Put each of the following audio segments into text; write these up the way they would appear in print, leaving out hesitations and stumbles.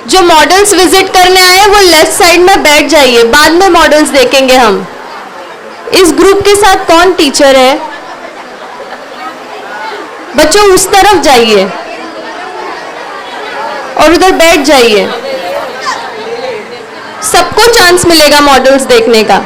जो models visit करने आए हैं वो लेफ्ट साइड में बैठ जाइए, बाद में मॉडल्स देखेंगे हम। इस ग्रुप के साथ कौन टीचर है? बच्चों उस तरफ जाइए और उधर बैठ जाइए, सबको चांस मिलेगा मॉडल्स देखने का।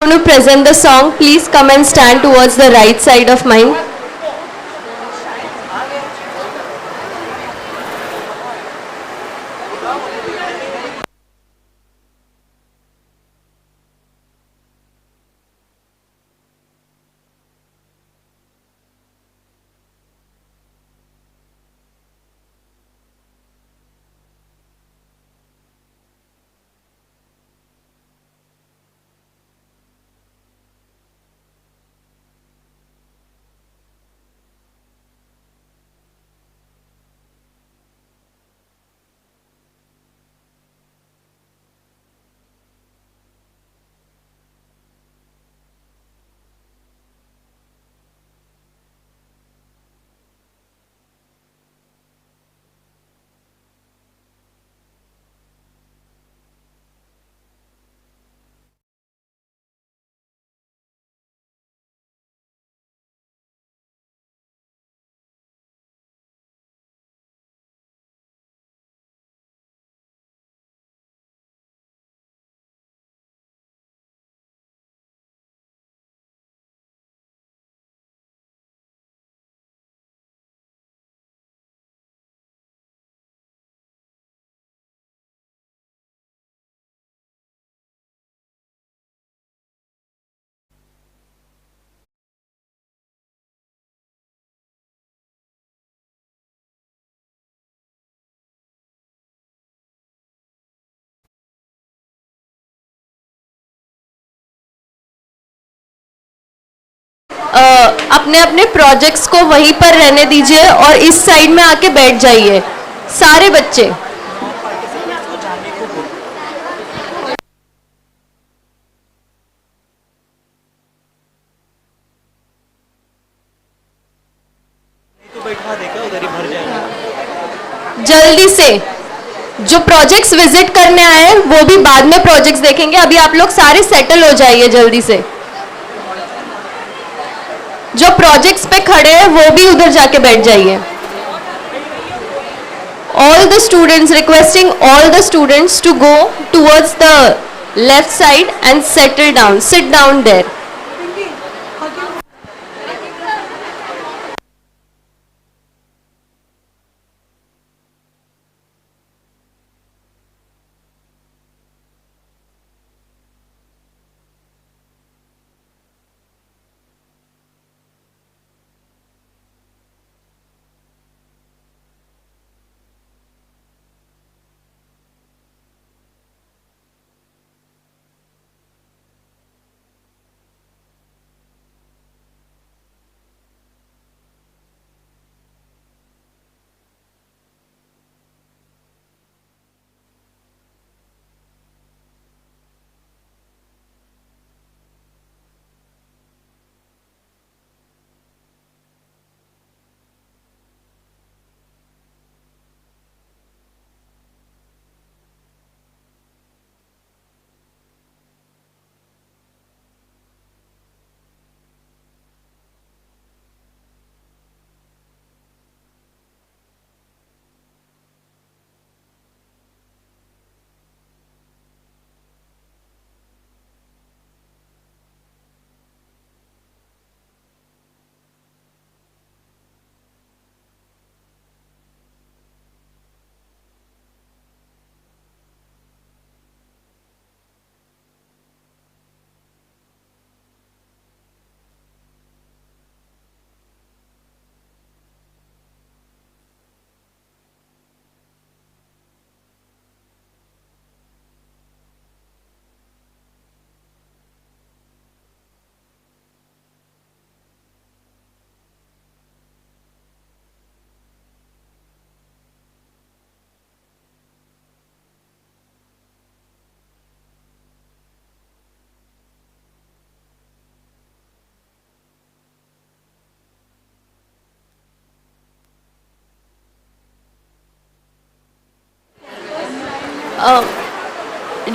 To present the song, please come and stand towards the right side of mine. अपने अपने प्रोजेक्ट्स को वहीं पर रहने दीजिए और इस साइड में आके बैठ जाइए सारे बच्चे। तो बैठा देगा उधर ही भर जाएगा। जल्दी से जो प्रोजेक्ट्स विजिट करने आए हैं वो भी बाद में प्रोजेक्ट्स देखेंगे, अभी आप लोग सारे सेटल हो जाइए जल्दी से। जो प्रोजेक्ट्स पे खड़े हैं वो भी उधर जाके बैठ जाइए। All the students, requesting all the students to go towards the left side and settle down, sit down there.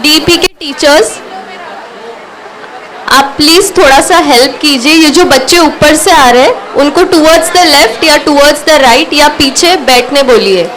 DP के टीचर्स, आप प्लीज थोड़ा सा हेल्प कीजिए। ये जो बच्चे ऊपर से आ रहे हैं उनको टुवर्ड्स द लेफ्ट या टुवर्ड्स द राइट या पीछे बैठने बोलिए।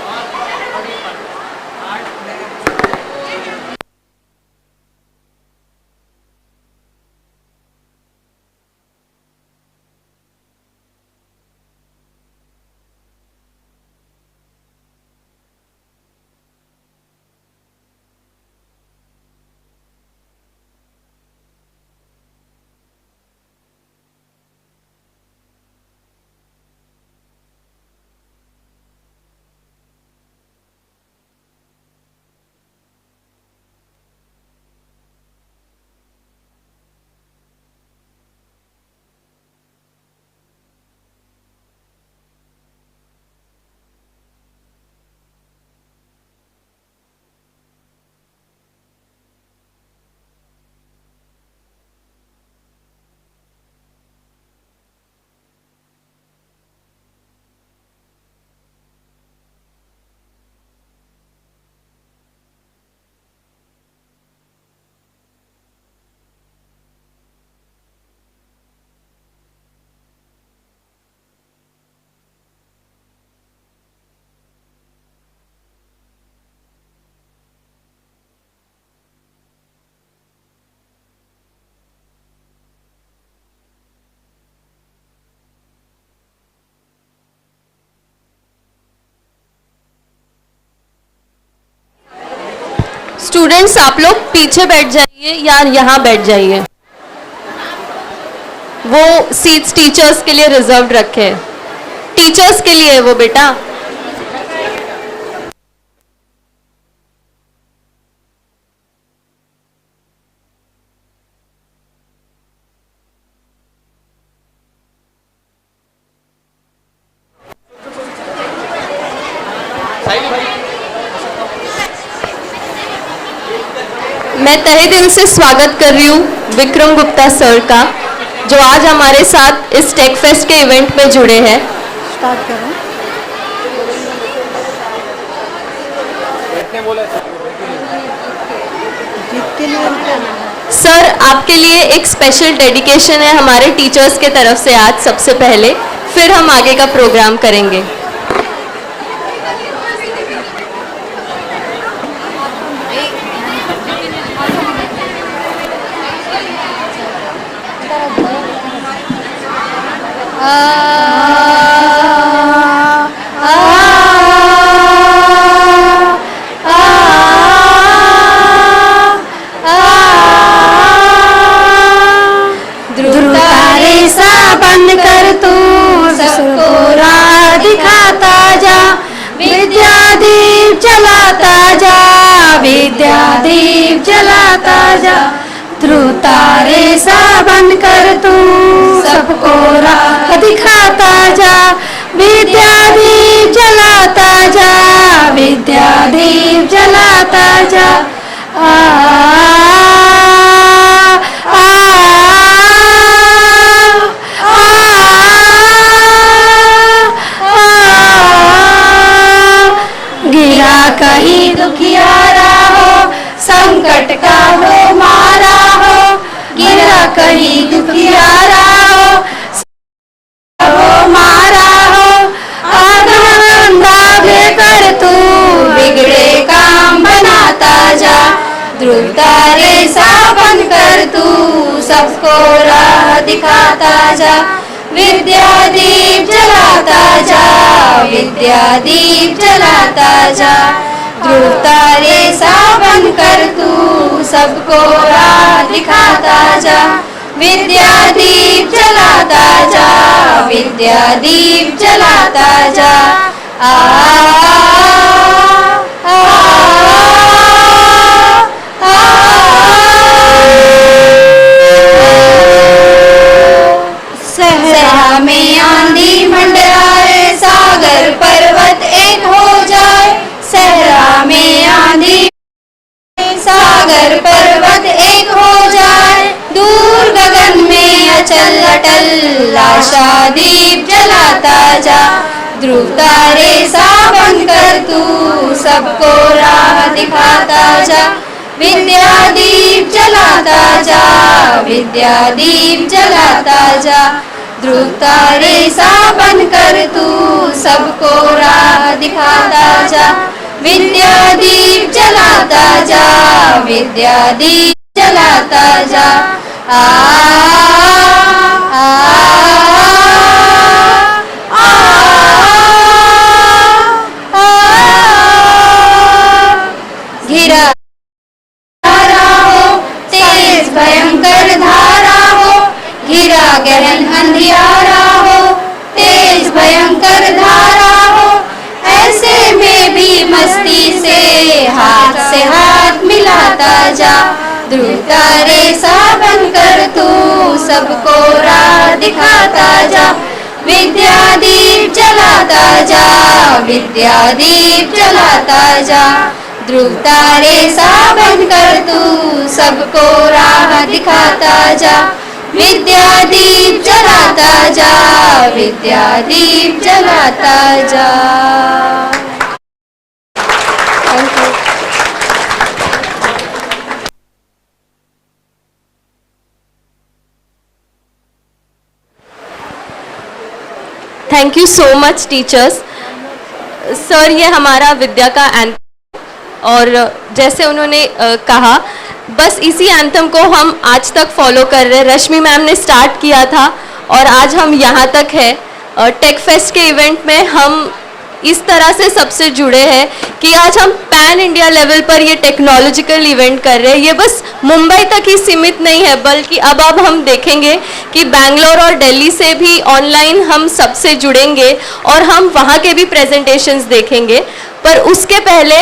स्टूडेंट्स आप लोग पीछे बैठ जाइए या यहाँ बैठ जाइए, वो सीट्स टीचर्स के लिए रिजर्व रखे हैं, टीचर्स के लिए है वो बेटा। मैं तहे दिल से स्वागत कर रही हूँ विक्रम गुप्ता सर का, जो आज हमारे साथ इस टेक फेस्ट के इवेंट में जुड़े हैं। स्टार्ट करो। जीत के लिए सर आपके लिए एक स्पेशल डेडिकेशन है हमारे टीचर्स के तरफ से आज सबसे पहले, फिर हम आगे का प्रोग्राम करेंगे। बंद कर तू सबको राह दिखाता जा, विद्या दीप जलाता जा, विद्या दीप जलाता जा। ध्रुव तारे सा बंद कर तू सबको राह दिखाता जा, विद्या दीप जलाता जा, विद्या दीप जलाता जा। गिरा कहीं दुखियारा हो, संकट का हो मारा हो, गिरा कहीं दुखियारा हो मारा हो। आधा कर तू बिगड़े काम बनाता जा, ध्रुव तारे सा बन कर तू सबको राह दिखाता जा, विद्या दीप जलाता जा, विद्या दीप जलाता जा। ध्रुव तारे सा बन कर तू सबको राह दिखाता जा, विद्या दीप जलाता जा, विद्या दीप जलाता जा। सहरा में आंधी मंडराए, सागर पर्वत एक हो जाए, सहरा में आंधी सागर पर्वत एक हो जाए, दूर गगन में अचल अटल आशा दीप जलाता जा। ध्रुव तारे सा बन कर तू सबको राह दिखाता जा, विद्या दीप जलाता जा, विद्या दीप जलाता जा। ध्रुव तारे सा बन कर तू सबको राह दिखाता जा, विद्या दीप जलाता जा, विद्या दीप जलाता जा। घिरा धारा हो, तेज भयंकर धारा हो, घिरा गहन अंधियारा हो, तेज भयंकर धारा हो, ऐसे में भी मस्ती से हाथ मिलाता जा। ध्रुव तारे सा बन कर तू सबको राह दिखाता जा, विद्या दीप जलाता जा, विद्या दीप जलाता जा। ध्रुव तारे सा बन कर तू सबको राह दिखाता जा, विद्या दीप जलाता जा, विद्या दीप जलाता जा। Thank you so much teachers. Sir ये हमारा विद्या का एंथम, और जैसे उन्होंने कहा बस इसी एंथम को हम आज तक फॉलो कर रहे हैं। रश्मि मैम ने स्टार्ट किया था और आज हम यहाँ तक है। टेक फेस्ट के इवेंट में हम इस तरह से सबसे जुड़े हैं कि आज हम पैन इंडिया लेवल पर ये टेक्नोलॉजिकल इवेंट कर रहे हैं। ये बस मुंबई तक ही सीमित नहीं है, बल्कि अब हम देखेंगे कि बैंगलोर और दिल्ली से भी ऑनलाइन हम सबसे जुड़ेंगे और हम वहाँ के भी प्रेजेंटेशंस देखेंगे। पर उसके पहले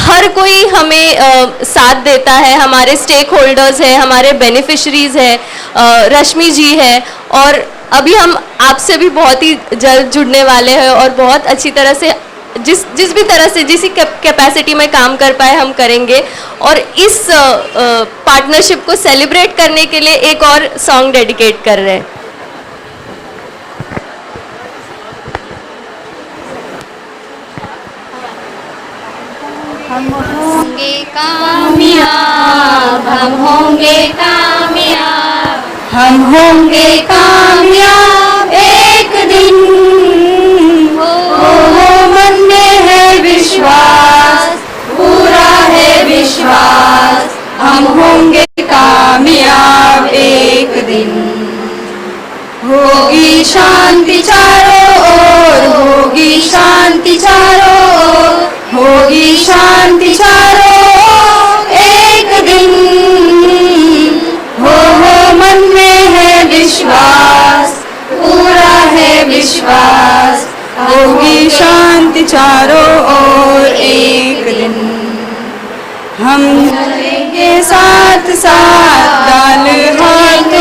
हर कोई हमें साथ देता है, हमारे स्टेक होल्डर्स हैं, हमारे बेनिफिशरीज हैं, रश्मि जी है, और अभी हम आपसे भी बहुत ही जल्द जुड़ने वाले हैं और बहुत अच्छी तरह से जिस भी तरह से जिस कैपेसिटी में काम कर पाए हम करेंगे। और इस पार्टनरशिप को सेलिब्रेट करने के लिए एक और सॉन्ग डेडिकेट कर रहे हैं। हम होंगे कामयाब, हम होंगे कामयाब, हम होंगे कामयाब एक दिन। हो मन में है विश्वास, पूरा है विश्वास, हम होंगे कामयाब एक दिन। होगी शांति चारों ओर, होगी शांति चारों ओर, होगी शांति चारों ओर एक दिन। हो मन में है विश्वास, पूरा है विश्वास, होगी शांति चारों ओर एक दिन। हम चलेंगे साथ साथ, डाल हाथ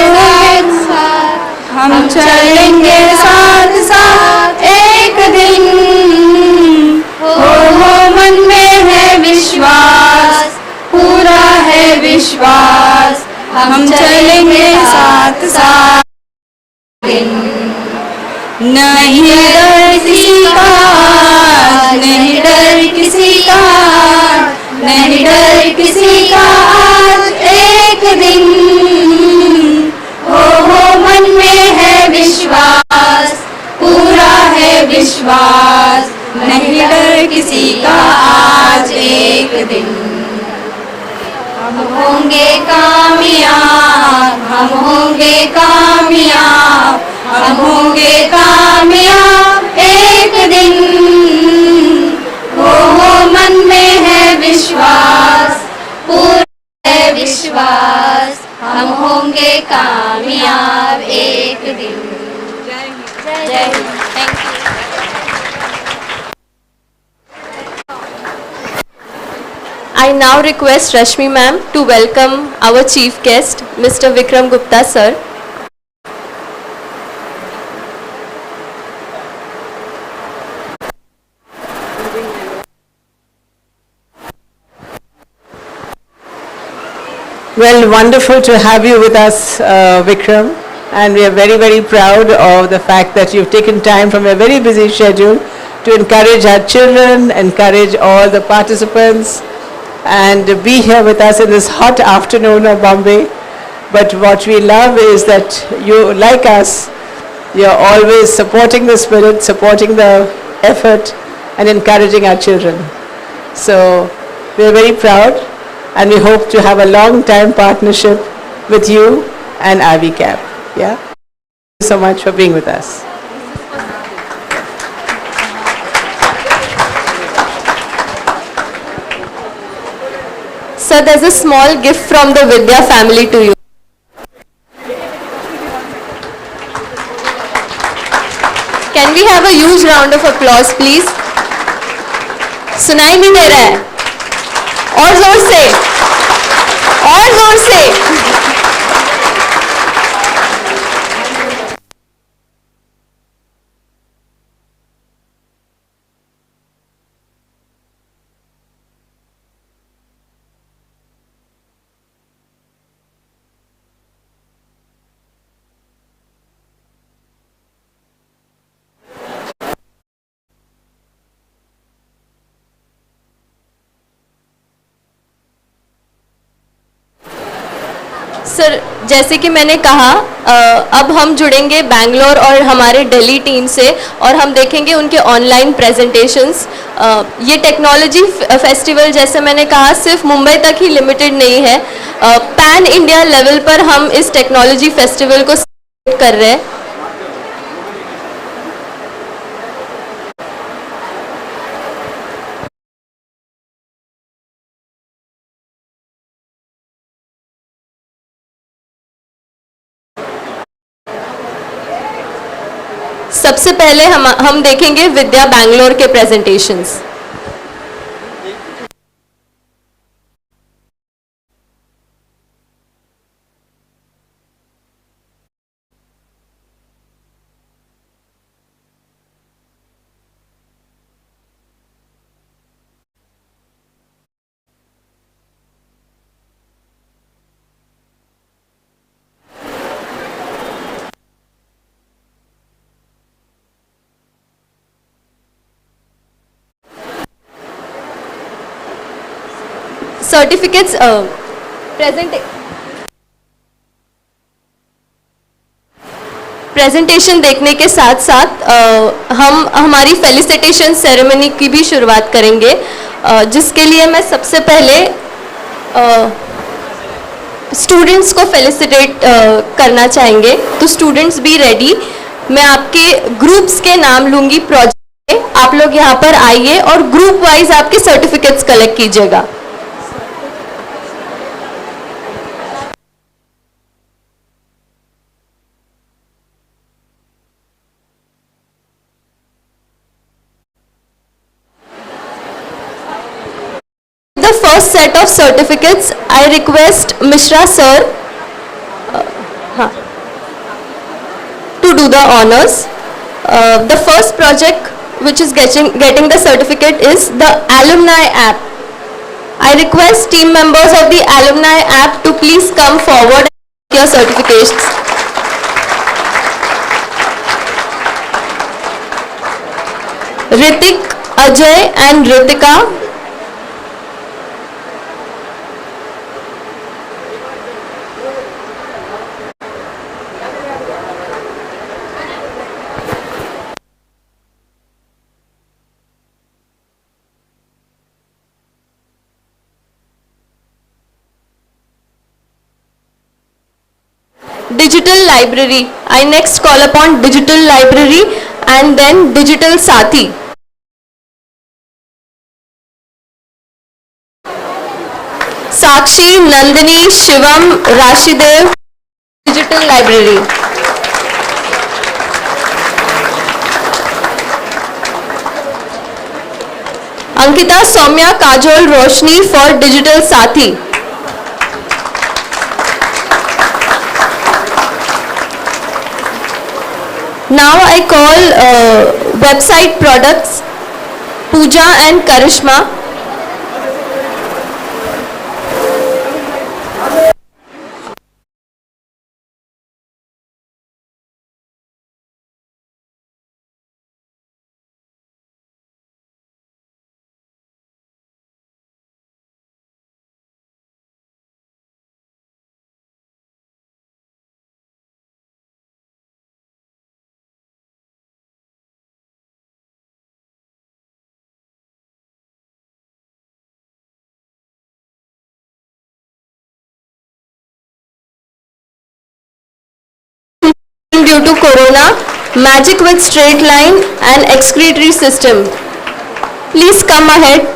साथ, हम चलेंगे साथ साथ एक दिन। हो मन में है विश्वास, पूरा है विश्वास, हम चलेंगे साथ साथ दिन। नहीं डर किसी का, नहीं डर किसी का, नहीं डर किसी का आज एक दिन। हो मन में है विश्वास, पूरा है विश्वास, नहीं डर किसी का आज एक दिन। हम होंगे कामयाब, हम होंगे कामयाब, हम होंगे कामयाब एक दिन। हो मन में है विश्वास, पूरा है विश्वास, हम होंगे कामयाब एक दिन। जय Hind. Thank you. I now request Rashmi ma'am to welcome our chief guest, Mr. Vikram Gupta sir. Well, wonderful to have you with us, Vikram, and we are very, very proud of the fact that you've taken time from your very busy schedule to encourage our children, encourage all the participants, and be here with us in this hot afternoon of Bombay. But what we love is that you, like us, you're always supporting the spirit, supporting the effort, and encouraging our children. So we're very proud, and we hope to have a long-time partnership with you and IVCAP. Yeah? Thank you so much for being with us. Sir, there's a small gift from the Vidya family to you. Can we have a huge round of applause, please? सुनाई नहीं दे रहा है, और जोर से, और जोर से। सर, जैसे कि मैंने कहा, अब हम जुड़ेंगे बैंगलोर और हमारे दिल्ली टीम से और हम देखेंगे उनके ऑनलाइन प्रेजेंटेशंस। ये टेक्नोलॉजी फेस्टिवल, जैसे मैंने कहा, सिर्फ मुंबई तक ही लिमिटेड नहीं है। पैन इंडिया लेवल पर हम इस टेक्नोलॉजी फेस्टिवल को सेलिब्रेट कर रहे हैं। सबसे पहले हम देखेंगे विद्या बैंगलोर के प्रेजेंटेशंस। सर्टिफिकेट्स प्रेजेंटेशन देखने के साथ साथ हम हमारी फेलिसिटेशन सेरेमनी की भी शुरुआत करेंगे, जिसके लिए मैं सबसे पहले स्टूडेंट्स को फेलिसिटेट करना चाहेंगे। तो स्टूडेंट्स बी रेडी। मैं आपके ग्रुप्स के नाम लूंगी प्रोजेक्ट के, आप लोग यहाँ पर आइए और ग्रुप वाइज आपके सर्टिफिकेट्स कलेक्ट कीजिएगा। The first set of certificates, I request Mishra sir to do the honors. The first project which is getting the certificate is the alumni app. I request team members of the alumni app to please come forward and get your certificates. Ritik, Ajay and Ritika. Digital library. I next call upon digital library and then digital Sathi. Sakshi, Nandini, Shivam, Rashidev, digital library. Ankita, Soumya, Kajol, Roshni for digital Sathi. Now I call website products, Pooja and Karishma. Due to corona, magic with straight line and excretory system. Please come ahead.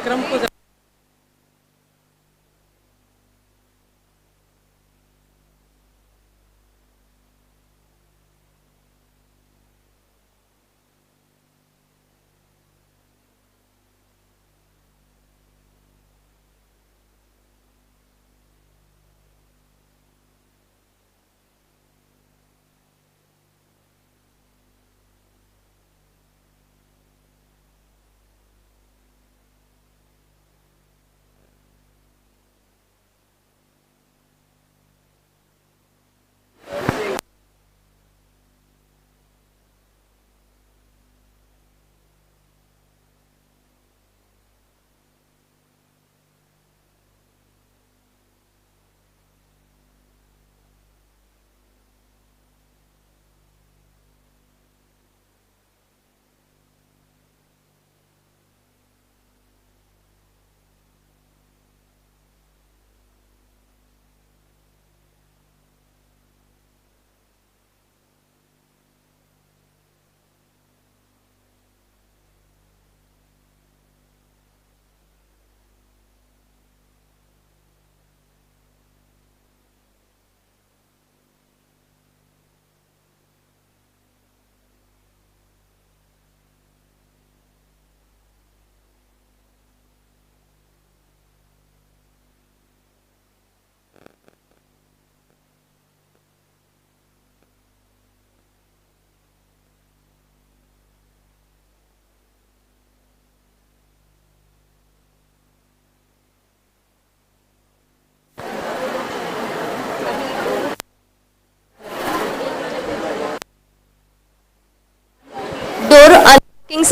क्रम को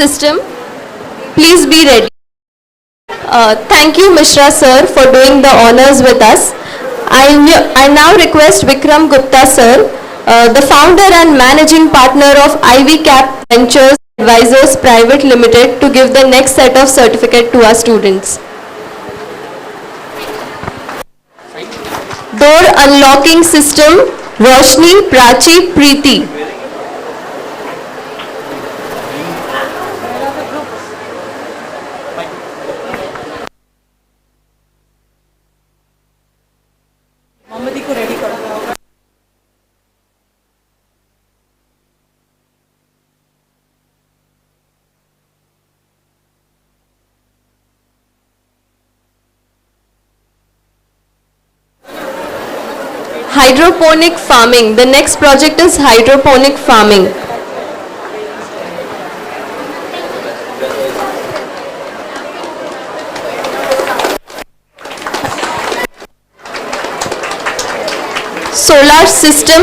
system. Please be ready. Thank you, Mishra sir, for doing the honors with us. I now request Vikram Gupta sir, the founder and managing partner of Ivy Cap Ventures Advisors Private Limited, to give the next set of certificate to our students. Door unlocking system, Roshni Prachi Preeti. मोहम्मदी को ready करो. Hydroponic farming. The next project is hydroponic farming. Solar system,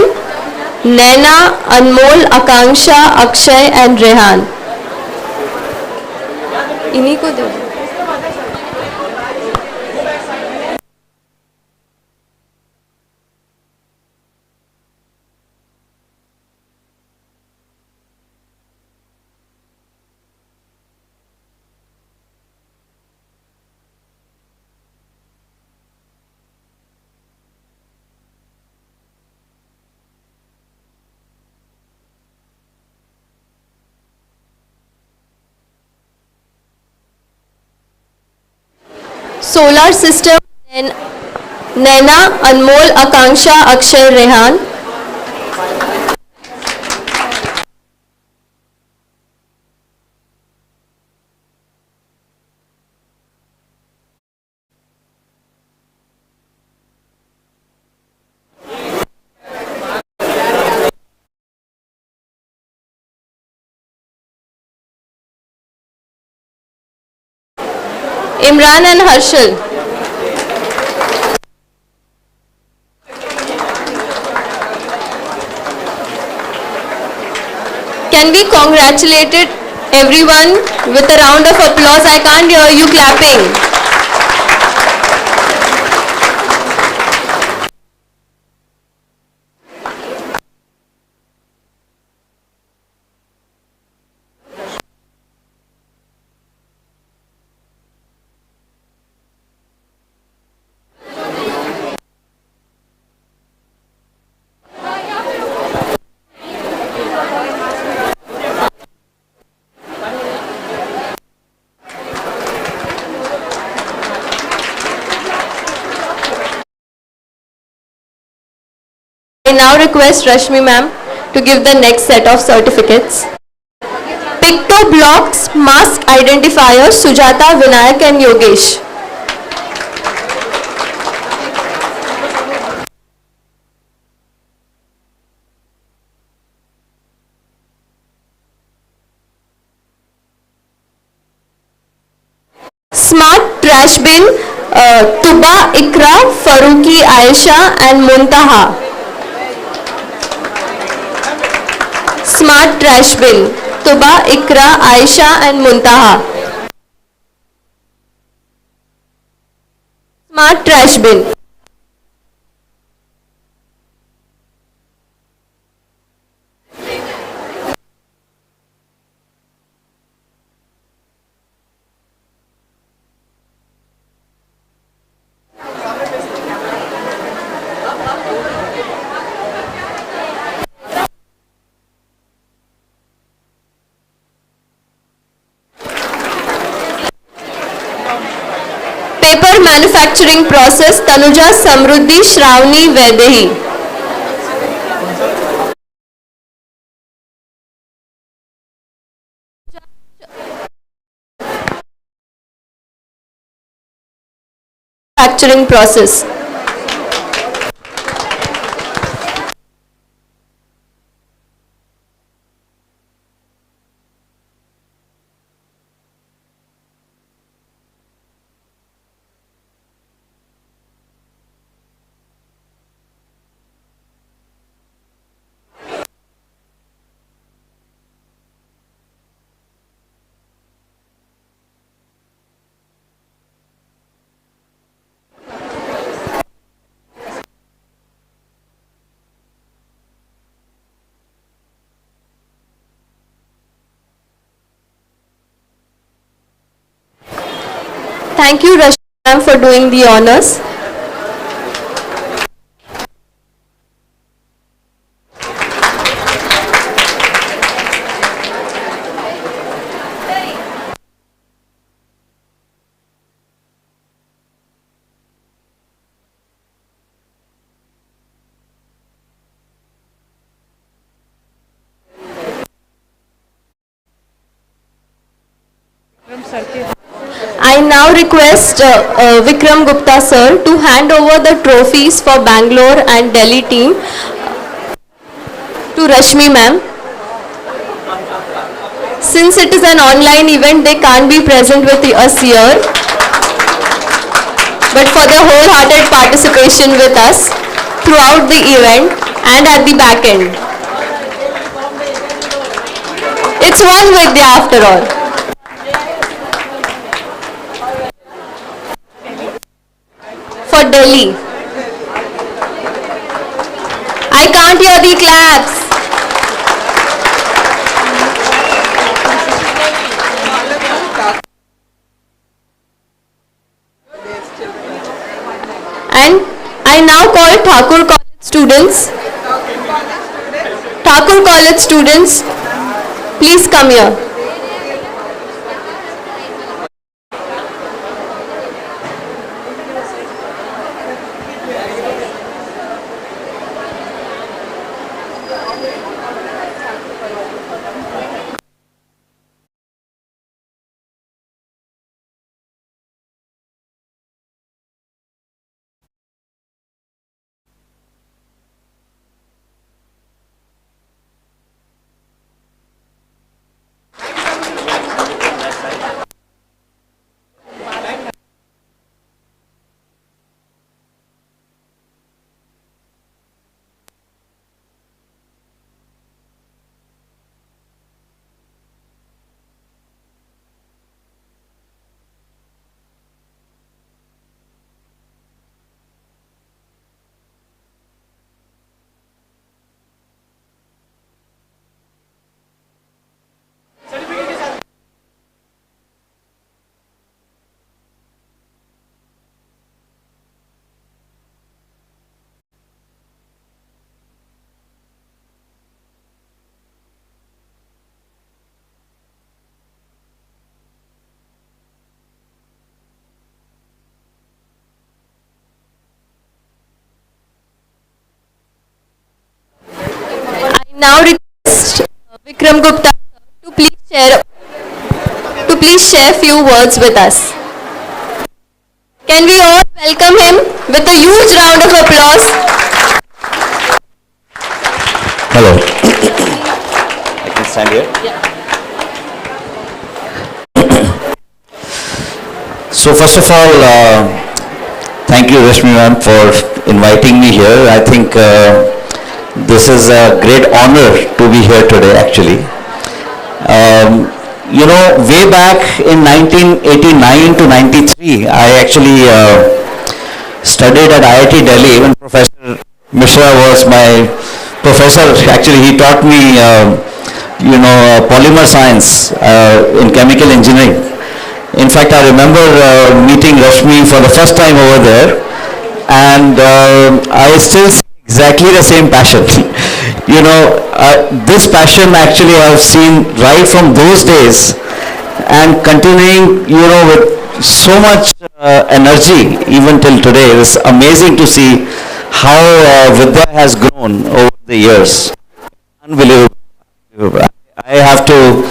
Naina, Anmol, Akanksha, Akshay and Rehan. इन्हीं को दो. Solar system, Naina, Anmol, Akanksha, Akshay, Rehan. Imran and Harshal. Can we congratulate everyone with a round of applause? I can't hear you clapping. I now request Rashmi ma'am to give the next set of certificates. Picto Blocks Mask Identifier, Sujata, Vinayak and Yogesh. Smart Trash Bin, Tuba, Ikra, Faruqi, Aisha and Muntaha. Smart Trash Bin, Tuba, Ikra, Aisha and Muntaha. Smart Trash Bin. Paper manufacturing process, Tanuja, Samruddhi, Shravani, Vaidehi. Manufacturing process. Thank you, Rashmi ma'am, for doing the honors. I now request Vikram Gupta sir to hand over the trophies for Bangalore and Delhi team to Rashmi ma'am. Since it is an online event, they can't be present with us here, but for their wholehearted participation with us throughout the event and at the back end. It's one Vidya after all. For Delhi. I can't hear the claps. And I now call Thakur College students. Thakur College students, please come here. Now request Vikram Gupta to please share few words with us. Can we all welcome him with a huge round of applause? Hello. I can stand here. So first of all, thank you Rashmi ma'am for inviting me here. I think this is a great honor to be here today actually. You know, way back in 1989 to 93, I actually studied at IIT Delhi when Professor Mishra was my professor. Actually, he taught me, polymer science in chemical engineering. In fact, I remember meeting Rashmi for the first time over there, and I still see exactly the same passion. This passion actually I've seen right from those days and continuing, with so much energy even till today. It's amazing to see how Vidya has grown over the years. Unbelievable. I have to,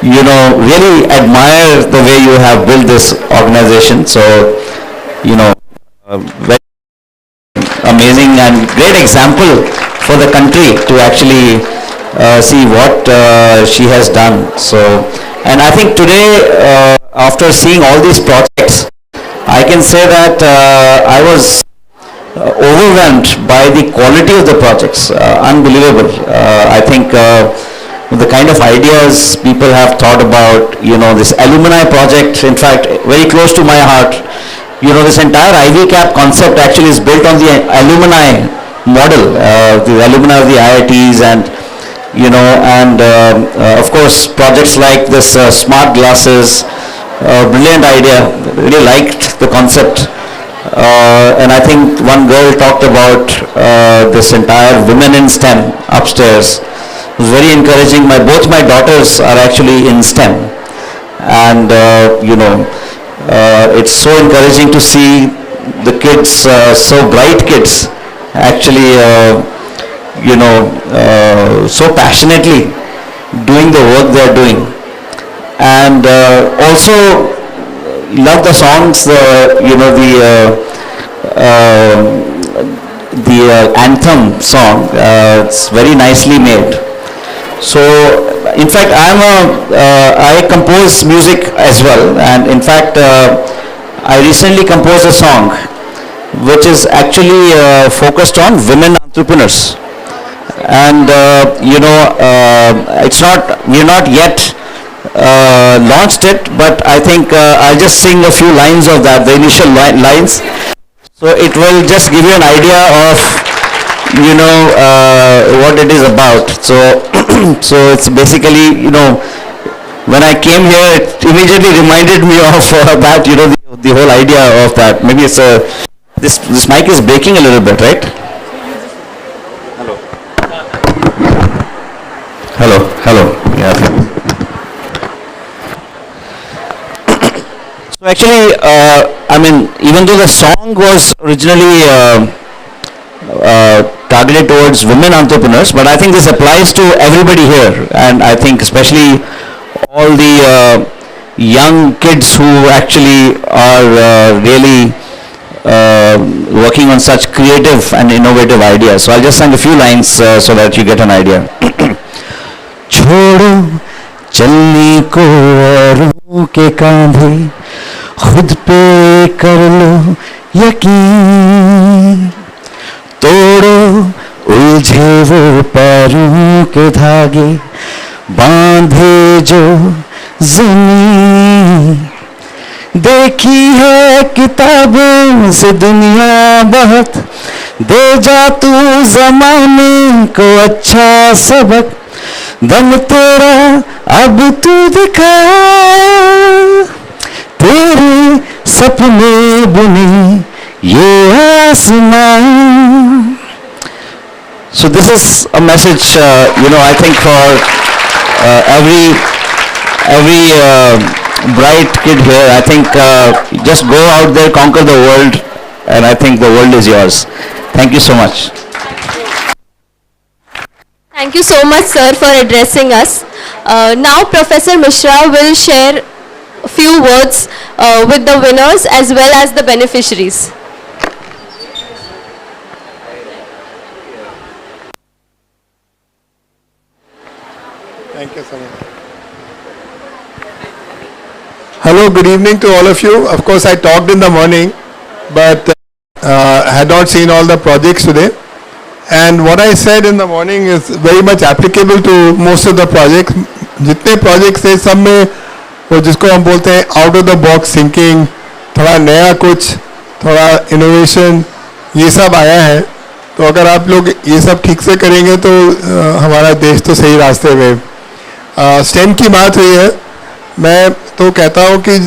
really admire the way you have built this organization. So, very amazing and great example for the country to actually see what she has done. So, and I think today, after seeing all these projects, I can say that I was overwhelmed by the quality of the projects. Unbelievable. I think the kind of ideas people have thought about, this alumni project, in fact, very close to my heart. This entire Ivy Cap concept actually is built on the alumni model, the alumni of the IITs, and of course projects like this smart glasses, Brilliant idea. Really liked the concept. And I think one girl talked about this entire women in STEM upstairs. It was very encouraging. Both my daughters are actually in STEM, and it's so encouraging to see the kids, so bright kids, actually so passionately doing the work they are doing, and also love the songs, the anthem song. It's very nicely made. So, in fact, I compose music as well, and in fact, I recently composed a song which is actually focused on women entrepreneurs, and we're not yet launched it, but I think I'll just sing a few lines of that, the initial lines. So it will just give you an idea of what it is about. So so it's basically, when I came here, it immediately reminded me of that, the whole idea of that. Maybe it's this mic is breaking a little bit, right? Hello. Yeah. So actually, even though the song was originally targeted towards women entrepreneurs, but I think this applies to everybody here, and I think especially all the young kids who actually are really working on such creative and innovative ideas. So I'll just sing a few lines so that you get an idea. छोड़ो चलने को औरों के कांधे, खुद पे कर लो यकीन, तोड़ो उलझे वो पैरों के धागे, बांधे जो जमीन, देखी है किताबों से दुनिया बहुत, दे जा तू जमाने को अच्छा सबक, दम तेरा अब तू दिखा, तेरे सपने बुने ये आसमान. So this is a message, I think for every bright kid here. I think just go out there, conquer the world, and I think the world is yours. Thank you so much. Thank you so much, sir, for addressing us. Now, Professor Mishra will share a few words with the winners as well as the beneficiaries. Thank you so much. Hello, good evening to all of you. Of course, I talked in the morning, but had not seen all the projects today. And what I said in the morning is very much applicable to most of the projects. जितने projects थे सब में वो जिसको हम बोलते हैं out of the box thinking, थोड़ा नया कुछ, थोड़ा innovation, ये सब आया है. तो अगर आप लोग ये सब ठीक से करेंगे तो हमारा देश तो सही रास्ते में. स्टेम की बात हुई है. मैं तो कहता हूँ कि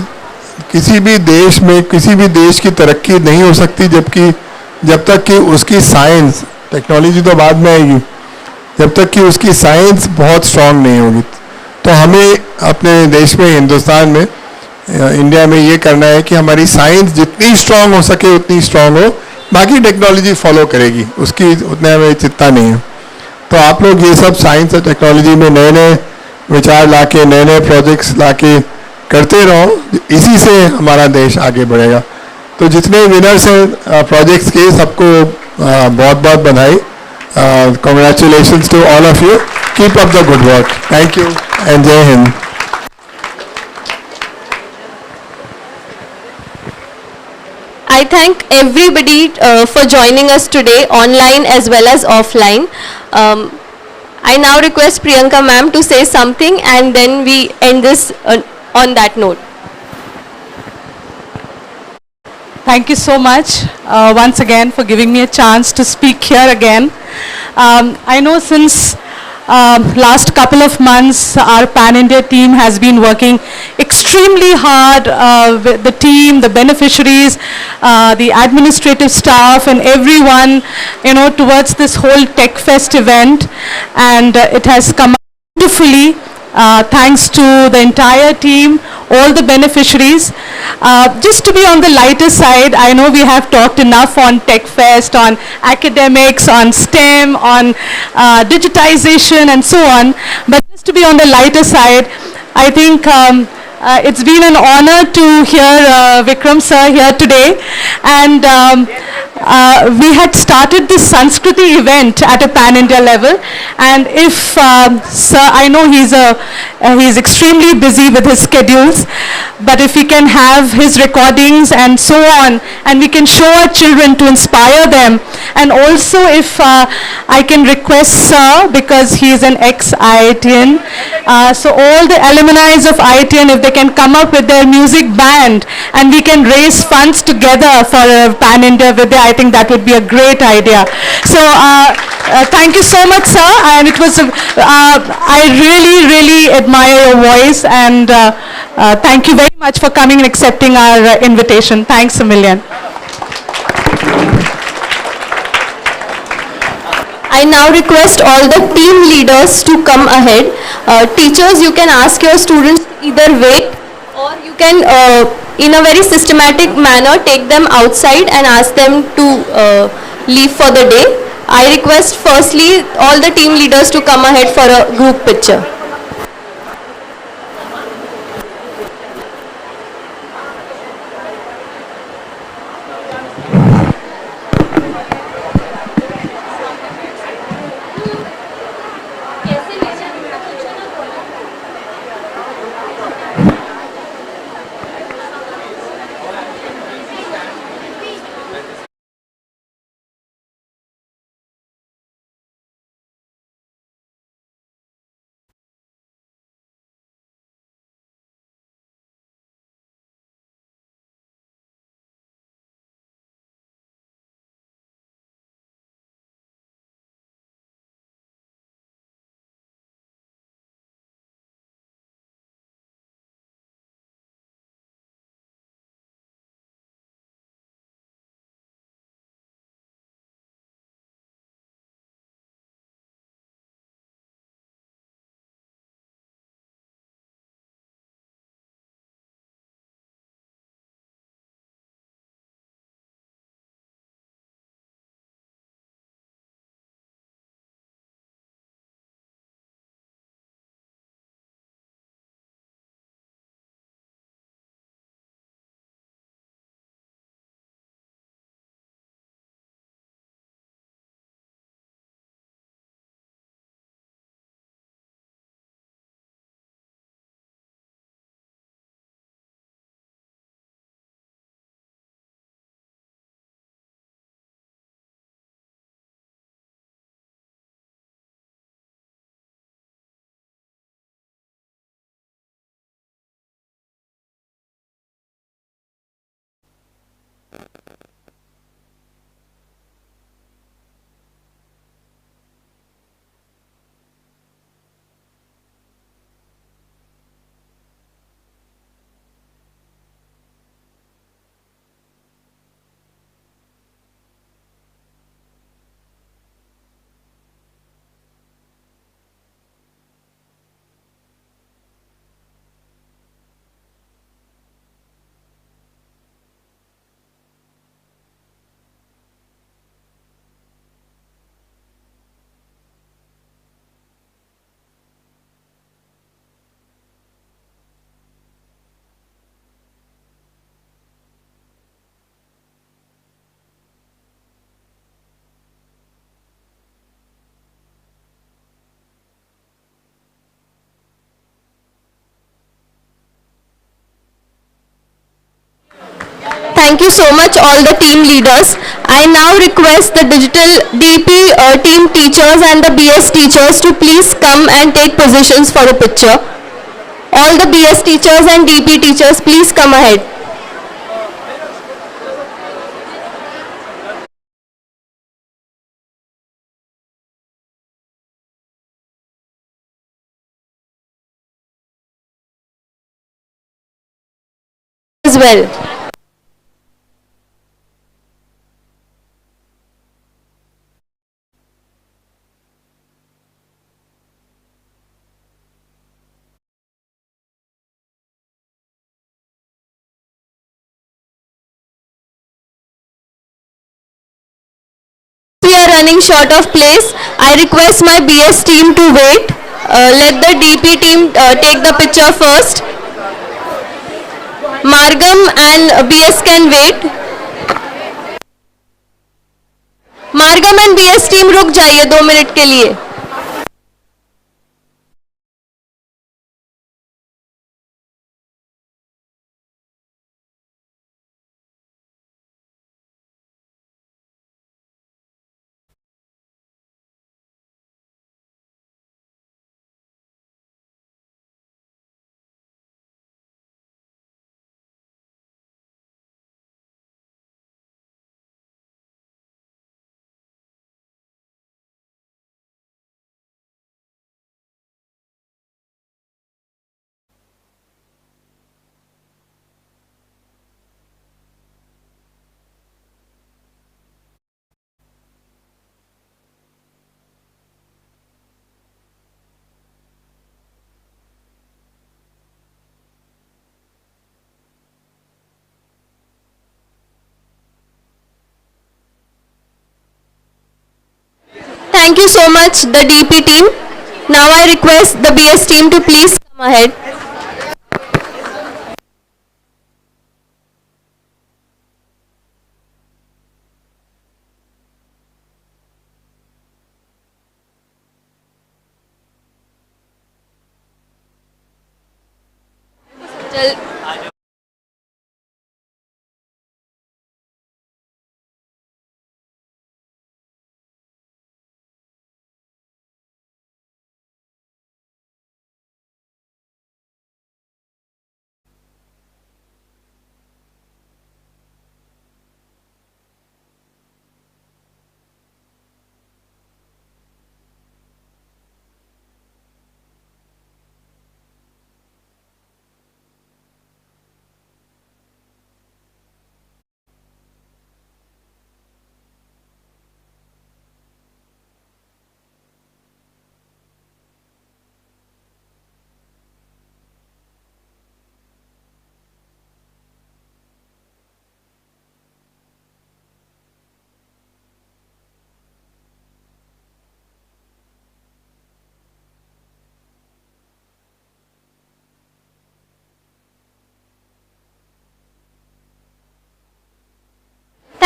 किसी भी देश में किसी भी देश की तरक्की नहीं हो सकती जब तक कि उसकी साइंस, टेक्नोलॉजी तो बाद में आएगी, जब तक कि उसकी साइंस बहुत स्ट्रांग नहीं होगी. तो हमें अपने देश में, हिंदुस्तान में, इंडिया में ये करना है कि हमारी साइंस जितनी स्ट्रांग हो सके उतनी स्ट्रांग हो, बाकी टेक्नोलॉजी फॉलो करेगी, उसकी उतने हमें चिंता नहीं है. तो आप लोग ये सब साइंस और टेक्नोलॉजी में नए नए विचार लाके, नए नए प्रोजेक्ट्स लाके करते रहो, इसी से हमारा देश आगे बढ़ेगा. तो जितने विनर्स हैं प्रोजेक्ट्स के, सबको बहुत बहुत बधाई. Congratulations to all of you. Keep up the good work. Thank you and Jai Hind. I thank everybody for joining us today, online as well as offline. I now request Priyanka ma'am to say something, and then we end this on that note. Thank you so much once again for giving me a chance to speak here again. I know since last couple of months our Pan India team has been working extremely extremely hard with the team, the beneficiaries, the administrative staff and everyone, towards this whole Tech Fest event, and it has come out beautifully. Thanks to the entire team, all the beneficiaries. Just to be on the lighter side, I know we have talked enough on Tech Fest, on academics, on STEM, on digitization and so on, but just to be on the lighter side, I think it's been an honor to hear Vikram sir here today, and we had started this Sanskriti event at a pan-India level, and if sir, I know he's extremely busy with his schedules, but if we can have his recordings and so on, and we can show our children to inspire them, and also if I can request sir, because he's an ex-IITian, so all the alumni of IITian, if they can come up with their music band and we can raise funds together for a pan-India Vidya, I think that would be a great idea. So thank you so much sir, and it was I really admire your voice, and thank you very much for coming and accepting our invitation. Thanks a million. I now request all the team leaders to come ahead. Teachers, you can ask your students to either wait, or you can in a very systematic manner take them outside and ask them to leave for the day. I request firstly all the team leaders to come ahead for a group picture. Thank you so much all the team leaders. I now request the digital DP team teachers and the BS teachers to please come and take positions for a picture. All the BS teachers and DP teachers, please come ahead. as well. We are running short of place. I request my BS team to wait. Let the DP team take the picture first. Margam and BS can wait. मार्गम and BS team रुक जाइए 2 minute के लिए. Thank you so much, the DP team. Now I request the BS team to please come ahead.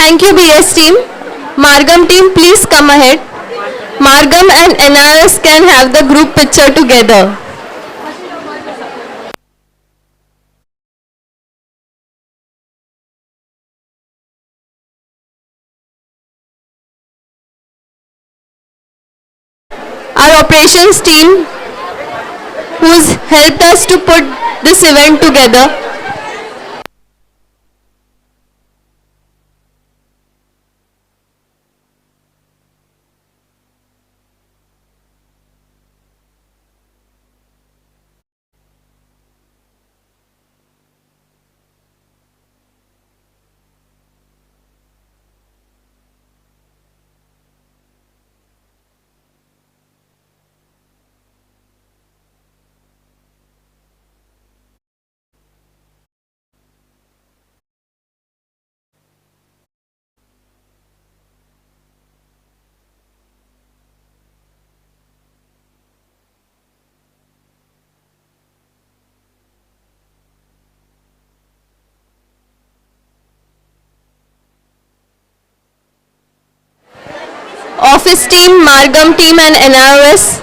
Thank you, BS team. Margam team, please come ahead. Margam and NRS can have the group picture together. Our operations team, who's helped us to put this event together. Office team, Margam team and NRS.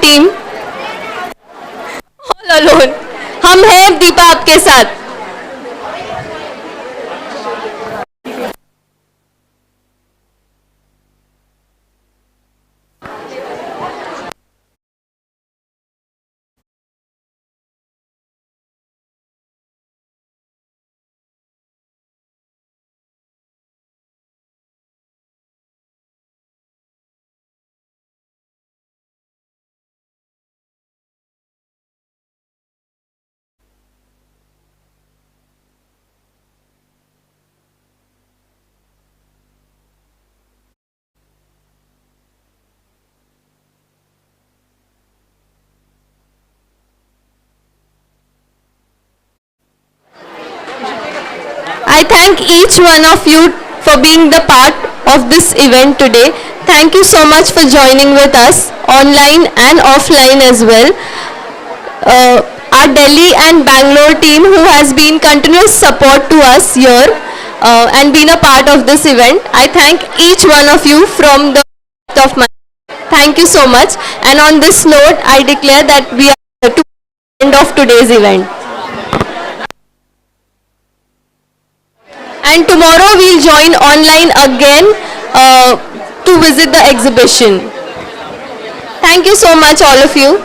team. All alone. हम हैं दीपा आपके साथ. I thank each one of you for being the part of this event today. Thank you so much for joining with us online and offline as well. Our Delhi and Bangalore team who has been continuous support to us here and been a part of this event. I thank each one of you from the heart of my heart. Thank you so much. And on this note, I declare that we are to the end of today's event. And tomorrow we'll join online again to visit the exhibition. Thank you so much all of you.